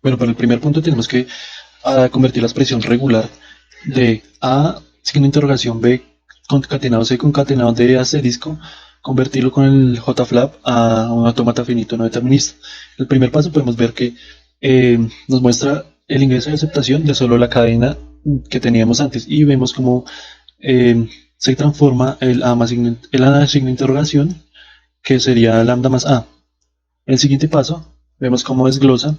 Bueno, para el primer punto tenemos que convertir la expresión regular de A, signo de interrogación, B, concatenado C, concatenado D, asterisco, convertirlo con el JFlap a un autómata finito no determinista. El primer paso podemos ver que nos muestra el ingreso de aceptación de solo la cadena que teníamos antes y vemos cómo se transforma el A signo de interrogación, que sería lambda más A. En el siguiente paso vemos cómo desglosa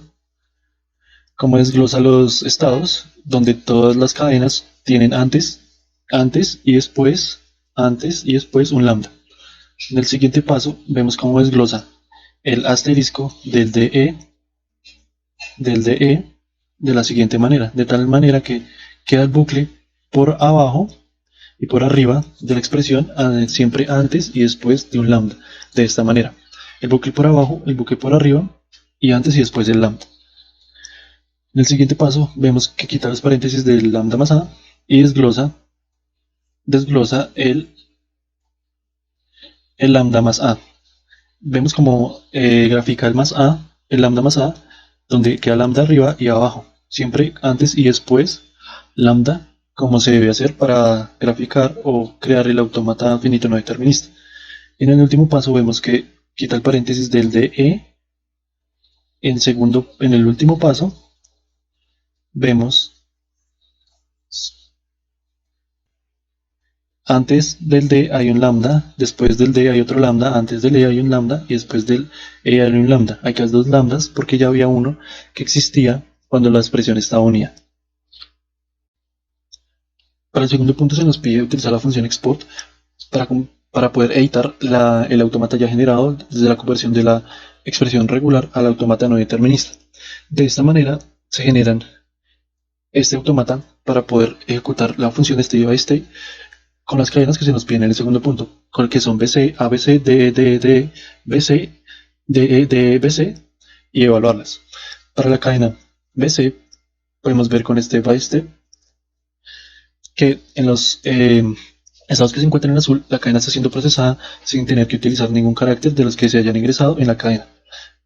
los estados, donde todas las cadenas tienen antes y después un lambda. En el siguiente paso vemos cómo desglosa el asterisco del DE de la siguiente manera, de tal manera que queda el bucle por abajo y por arriba de la expresión, siempre antes y después de un lambda, de esta manera. El bucle por abajo, el bucle por arriba y antes y después del lambda. En el siguiente paso vemos que quita los paréntesis del lambda más a y desglosa el lambda más a. Vemos como grafica el lambda más a, donde queda lambda arriba y abajo, siempre antes y después lambda, como se debe hacer para graficar o crear el autómata finito no determinista. En el último paso vemos que quita el paréntesis del DE. En el último paso vemos antes del D hay un lambda, después del D hay otro lambda, antes del E hay un lambda y después del E hay un lambda. Hay que hacer dos lambdas porque ya había uno que existía cuando la expresión estaba unida. Para el segundo punto se nos pide utilizar la función export para poder editar el autómata ya generado desde la conversión de la expresión regular al autómata no determinista. De esta manera se generan este autómata para poder ejecutar la función de state by state con las cadenas que se nos piden en el segundo punto, con el que son BC, ABC, DE, BC, DE, BC, y evaluarlas. Para la cadena BC podemos ver con este by step que en los estados que se encuentran en azul, la cadena está siendo procesada sin tener que utilizar ningún carácter de los que se hayan ingresado en la cadena.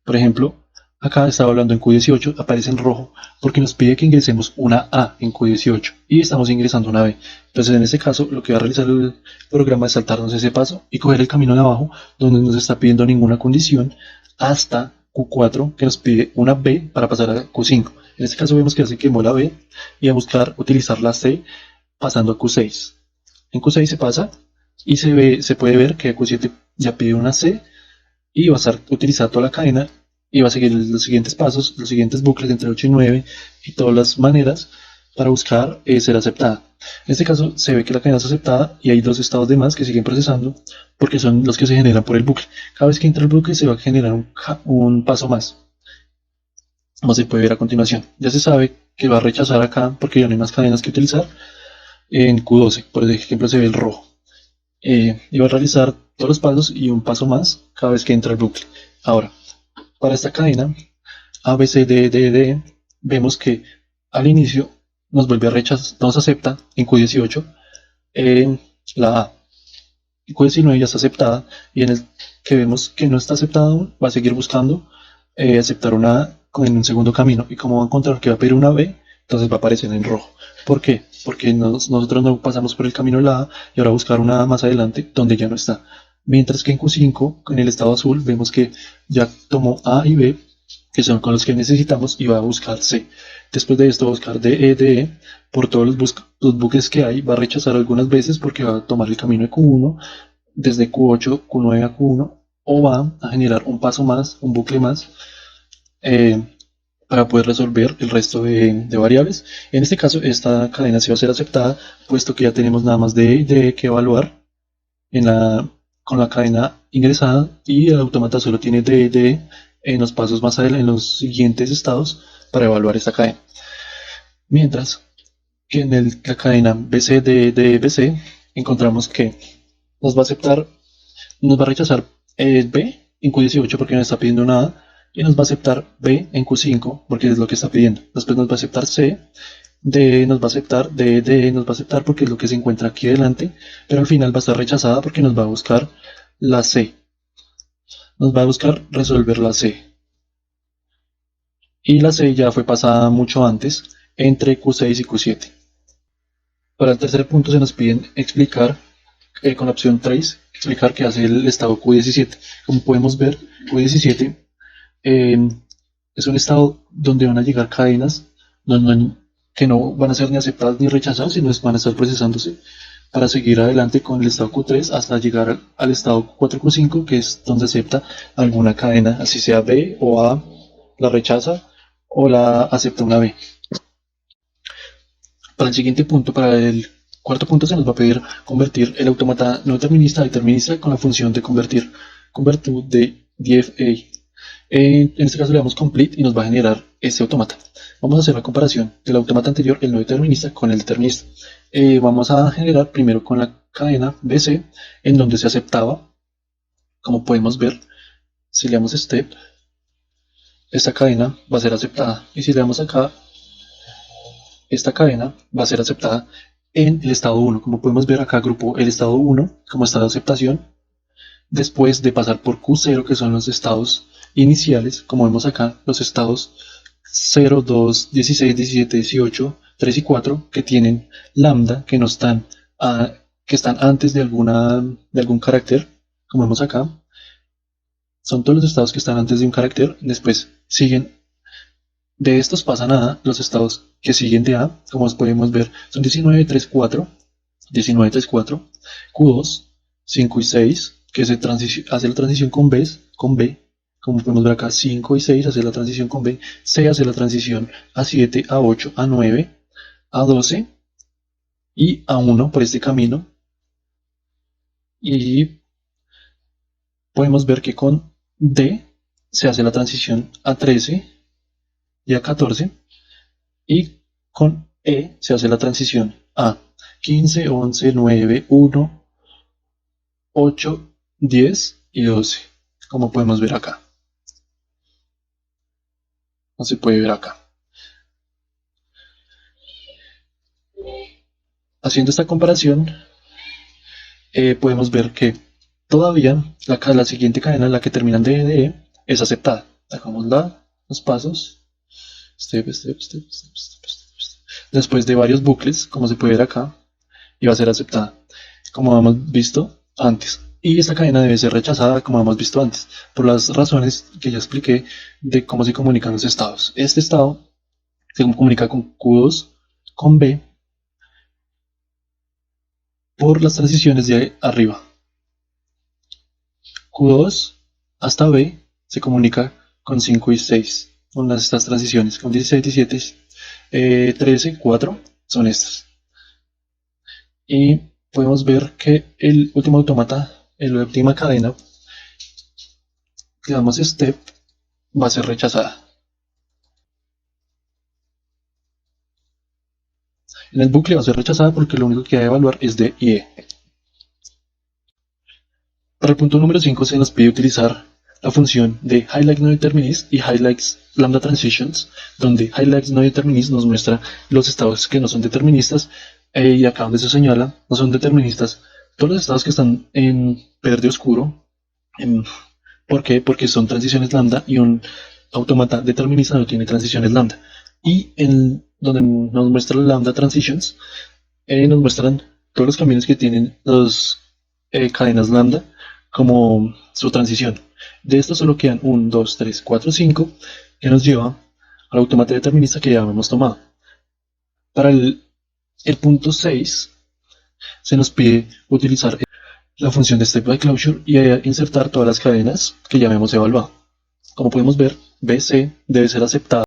Por ejemplo, acá estaba hablando en Q18, aparece en rojo porque nos pide que ingresemos una A en Q18 y estamos ingresando una B. Entonces en este caso lo que va a realizar el programa es saltarnos ese paso y coger el camino de abajo donde no nos está pidiendo ninguna condición hasta Q4 que nos pide una B para pasar a Q5. En este caso vemos que se quemó la B y a buscar utilizar la C pasando a Q6. En Q6 se pasa y se puede ver que Q7 ya pide una C y va a estar utilizando toda la cadena y va a seguir los siguientes pasos, los siguientes bucles entre 8 y 9 y todas las maneras para buscar ser aceptada. En este caso se ve que la cadena es aceptada y hay dos estados de más que siguen procesando porque son los que se generan por el bucle. Cada vez que entra el bucle se va a generar un paso más, como se puede ver a continuación. Ya se sabe que va a rechazar acá porque ya no hay más cadenas que utilizar. En Q12, por ejemplo, se ve el rojo. Y va a realizar todos los pasos y un paso más cada vez que entra el bucle. Ahora, para esta cadena A, B, C, D, D, D, vemos que al inicio nos vuelve a rechazar, nos acepta en Q18 la A. En Q19 ya está aceptada y en el que vemos que no está aceptada aún, va a seguir buscando aceptar una A en un segundo camino y como va a encontrar que va a pedir una B, entonces va a aparecer en rojo. ¿Por qué? Porque nosotros no pasamos por el camino de la A y ahora buscar una A más adelante donde ya no está. Mientras que en Q5, en el estado azul, vemos que ya tomó A y B, que son con los que necesitamos, y va a buscar C. Después de esto, buscar D, E, D, E, por todos los bucles que hay, va a rechazar algunas veces porque va a tomar el camino de Q1, desde Q8, Q9 a Q1, o va a generar un paso más, un bucle más, para poder resolver el resto de variables. En este caso, esta cadena sí va a ser aceptada, puesto que ya tenemos nada más D y D que evaluar con la cadena ingresada y el autómata solo tiene D y D en los pasos más adelante, en los siguientes estados para evaluar esta cadena. Mientras que en la cadena BC de BC encontramos que nos va a rechazar B en Q18 porque nos está pidiendo nada y nos va a aceptar B en Q5 porque es lo que está pidiendo. Después nos va a aceptar C, D nos va a aceptar, D nos va a aceptar porque es lo que se encuentra aquí adelante, pero al final va a estar rechazada porque nos va a buscar la C. Nos va a buscar resolver la C. y la C ya fue pasada mucho antes, entre Q6 y Q7. Para el tercer punto se nos piden explicar, con la opción trace, explicar qué hace el estado Q17. Como podemos ver, Q17 es un estado donde van a llegar cadenas que no van a ser ni aceptadas ni rechazadas, sino van a estar procesándose para seguir adelante con el estado Q3 hasta llegar al estado Q4-Q5, que es donde acepta alguna cadena, así sea B o A, la rechaza o la acepta una B. Para el siguiente punto, para el cuarto punto, se nos va a pedir convertir el autómata no determinista a determinista con la función de convertir de DFA. En este caso le damos complete y nos va a generar este autómata. Vamos a hacer la comparación del autómata anterior, el no determinista, con el determinista. Vamos a generar primero con la cadena BC, en donde se aceptaba. Como podemos ver, si le damos step, esta cadena va a ser aceptada. Y si le damos acá, esta cadena va a ser aceptada en el estado 1. Como podemos ver acá, agrupó el estado 1 como estado de aceptación, después de pasar por Q0, que son los estados iniciales, como vemos acá, los estados 0, 2, 16, 17, 18, 3 y 4, que tienen lambda, que no están, que están antes de algún carácter, como vemos acá. Son todos los estados que están antes de un carácter. Después siguen, de estos pasan a los estados que siguen de A, como podemos ver, son 19, 3, 4, 19, 3, 4, Q2, 5 y 6, que hace la transición con B, como podemos ver acá, 5 y 6 hace la transición con B, C hace la transición a 7, a 8, a 9, a 12 y a 1 por este camino. Y podemos ver que con D se hace la transición a 13 y a 14, y con E se hace la transición a 15, 11, 9, 1, 8, 10 y 12, como podemos ver acá. No se puede ver acá. Haciendo esta comparación, podemos ver que todavía la siguiente cadena, la que termina en DE, es aceptada. Dejamos los pasos. Step, step, step, step, step, step, step. Después de varios bucles, como se puede ver acá, y va a ser aceptada, como hemos visto antes. Y esta cadena debe ser rechazada, como hemos visto antes, por las razones que ya expliqué de cómo se comunican los estados. Este estado se comunica con Q2, con B, por las transiciones de arriba. Q2 hasta B se comunica con 5 y 6, con estas transiciones, con 16, 17, 13, 4, son estas. Y podemos ver que el último autómata, en la última cadena, le damos step, va a ser rechazada. En el bucle va a ser rechazada porque lo único que hay que evaluar es D y E. Para el punto número 5 se nos pide utilizar la función de highlight no determinist y highlights lambda transitions, donde highlights no determinist nos muestra los estados que no son deterministas, y acá donde se señala no son deterministas todos los estados que están en verde oscuro. ¿Por qué? Porque son transiciones lambda y un autómata determinista no tiene transiciones lambda. Y donde nos muestra lambda transitions, nos muestran todos los caminos que tienen las cadenas lambda como su transición. De esto solo quedan 1, 2, 3, 4, 5, que nos lleva al autómata determinista que ya hemos tomado. Para el punto 6 se nos pide utilizar la función de step by closure y insertar todas las cadenas que ya hemos evaluado. Como podemos ver, BC debe ser aceptada,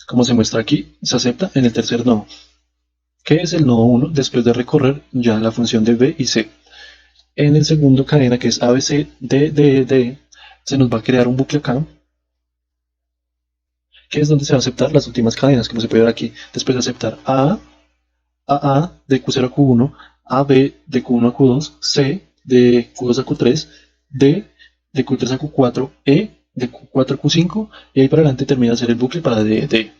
como se muestra aquí, se acepta en el tercer nodo, que es el nodo 1 después de recorrer ya la función de B y C. En el segundo cadena, que es ABC, D, se nos va a crear un bucle acá, que es donde se va a aceptar las últimas cadenas, como se puede ver aquí, después de aceptar A de Q0 a Q1, AB de Q1 a Q2, C de Q2 a Q3, D de Q3 a Q4, E de Q4 a Q5, y ahí para adelante termina de hacer el bucle para D.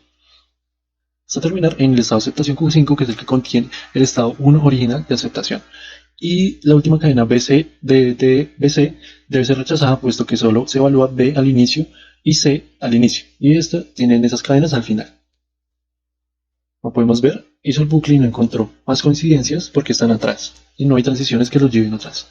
Hasta terminar en el estado de aceptación Q5, que es el que contiene el estado 1 original de aceptación. Y la última cadena BC de BC debe ser rechazada, puesto que solo se evalúa B al inicio y C al inicio. Y esta tienen esas cadenas al final. Como podemos ver, hizo el bucle y no encontró más coincidencias porque están atrás y no hay transiciones que los lleven atrás.